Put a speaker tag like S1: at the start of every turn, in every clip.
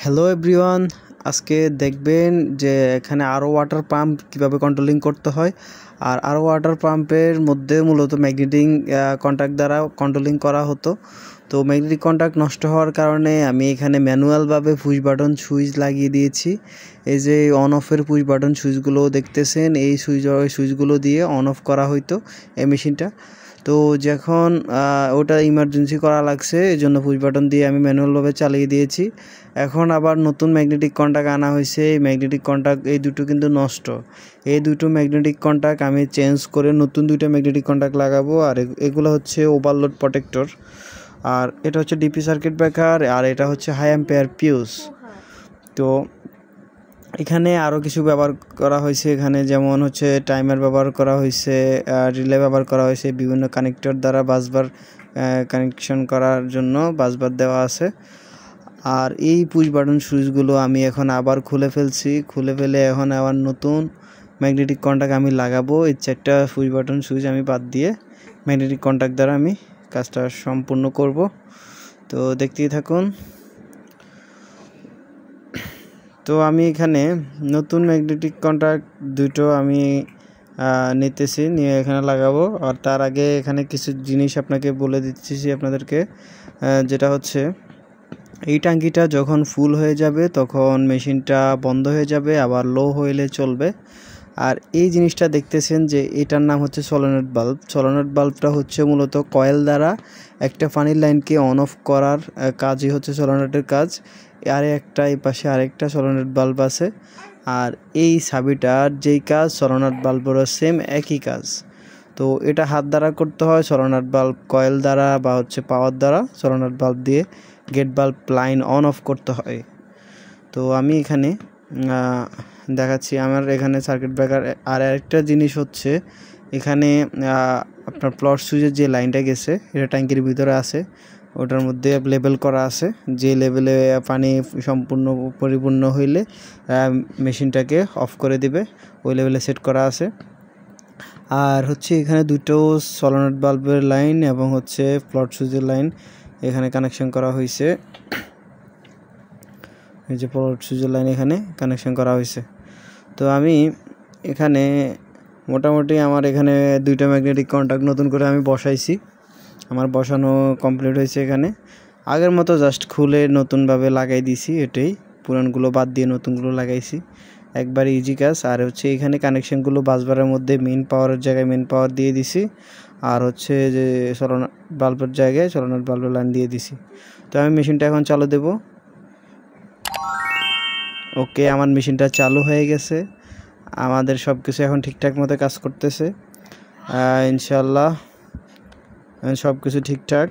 S1: Hello everyone, আজকে দেখবেন যে এখানে আরও ওয়াটার পাম্প কীভাবে কন্ট্রোলিং করতে হয়। আর আরও ওয়াটার পাম্পের মধ্যে মূলত ম্যাগনেটিক কন্ট্যাক্ট দ্বারা কন্ট্রোলিং করা হতো। তো ম্যাগনেটিক কন্ট্যাক্ট নষ্ট হওয়ার কারণে আমি এখানে ম্যানুয়ালভাবে পুশ বাটন সুইচ লাগিয়ে দিয়েছি। এই যে অন অফের পুশ বাটন সুইচগুলো দেখতেছেন, এই সুইচগুলো দিয়ে অন অফ করা হইতো এই মেশিনটা। তো যখন ওটা ইমার্জেন্সি করা লাগছে, এই জন্য পুশ বাটন দিয়ে আমি ম্যানুয়ালভাবে চালিয়ে দিয়েছি। এখন আবার নতুন ম্যাগনেটিক কন্ট্যাক্ট আনা হয়েছে। এই ম্যাগনেটিক কন্ট্যাক্ট এই দুটো কিন্তু নষ্ট। এই দুটো ম্যাগনেটিক কন্ট্যাক্ট আমি চেঞ্জ করে নতুন দুইটা ম্যাগনেটিক কন্ট্যাক্ট লাগাবো। আর এগুলো হচ্ছে ওভারলোড প্রোটেক্টর, আর এটা হচ্ছে ডিপি সার্কিট ব্রেকার, আর এটা হচ্ছে হাই অ্যাম্পিয়ার ফিউজ। তো এখানে আরও কিছু ব্যবহার করা হয়েছে, এখানে যেমন হচ্ছে টাইমার ব্যবহার করা হয়েছে, রিলে ব্যবহার করা হয়েছে, বিভিন্ন কানেক্টর দ্বারা বাসবার কানেকশন করার জন্য বাসবার দেওয়া আছে। আর এই পুশ বাটন সুইচগুলো আমি এখন আবার খুলে ফেলে এখন আবার নতুন ম্যাগনেটিক কন্ট্যাক্ট আমি লাগাবো। এই চারটা পুশ বাটন সুইচ আমি বাদ দিয়ে ম্যাগনেটিক কন্ট্যাক্ট দ্বারা আমি কাজটা সম্পূর্ণ করব। তো দেখতেই থাকুন। তো আমি এখানে নতুন ম্যাগনেটিক কন্ট্যাক্ট দুটো আমি নিয়ে এখানে লাগাবো। আর তার আগে এখানে কিছু জিনিস আপনাকে বলে দিচ্ছি আপনাদেরকে, যেটা হচ্ছে এই ট্যাঙ্কিটা যখন ফুল হয়ে যাবে তখন মেশিনটা বন্ধ হয়ে যাবে, আবার লো হইলে চলবে। আর এই জিনিসটা দেখতেছেন যে এটার নাম হচ্ছে সলোনয়েড বাল্ব। সলোনয়েড বাল্বটা হচ্ছে মূলত কয়েল দ্বারা একটা পানির লাইনকে অন অফ করার কাজই হচ্ছে সলোনয়েডের কাজ। আর একটা এই পাশে আরেকটা সলোনয়েড বাল্ব আছে, আর এই চাবিটার যেই কাজ সলোনয়েড বাল্বেরও সেম একই কাজ। তো এটা হাত দ্বারা করতে হয়, সলোনয়েড বাল্ব কয়েল দ্বারা বা হচ্ছে পাওয়ার দ্বারা সলোনয়েড বাল্ব দিয়ে গেট বাল্ব লাইন অন অফ করতে হয়। তো আমি এখানে দেখাচ্ছি আমার এখানে সার্কিট ব্রেকার। আর আরেকটা জিনিস হচ্ছে এখানে আপনার প্লট সুইচের যে লাইনটা গেছে এটা ট্যাঙ্কির ভিতরে আছে, ওটার মধ্যে লেবেল করা আছে। যে লেভেলে পানি সম্পূর্ণ পরিপূর্ণ হইলে মেশিনটাকে অফ করে দিবে, ওই লেভেলে সেট করা আছে। আর হচ্ছে এখানে দুটো সলোনয়েড বাল্বের লাইন এবং হচ্ছে প্লট সুইচের লাইন এখানে কানেকশন করা হয়েছে। এই যে প্লট সুইচের লাইন এখানে কানেকশন করা হয়েছে। তো আমি এখানে মোটামুটি আমার এখানে দুইটা ম্যাগনেটিক কন্ট্যাক্ট নতুন করে আমি বসাইছি, আমার বসানো কমপ্লিট হয়েছে। এখানে আগের মতো জাস্ট খুলে নতুনভাবে লাগাই দিছি, এটাই পুরানগুলো বাদ দিয়ে নতুনগুলো লাগাইছি, একবার ইজি কাজ। আর হচ্ছে এখানে কানেকশনগুলো বাসবারের মধ্যে মেইন পাওয়ারের জায়গায় মেইন পাওয়ার দিয়ে দিছি, আর হচ্ছে যে সলোনয়েড বাল্বের জায়গায় সলোনয়েড বাল্বের লাইন দিয়ে দিছি। তো আমি মেশিনটা এখন চালু দেব। ওকে, আমার মেশিনটা চালু হয়ে গেছে, আমাদের সব কিছু এখন ঠিকঠাক মতো কাজ করতেছে ইনশাল্লাহ, সব কিছু ঠিকঠাক।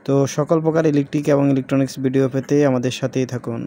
S1: তো সকল প্রকার ইলেকট্রিক এবং ইলেকট্রনিক্স ভিডিও পেতে আমাদের সাথেই থাকুন।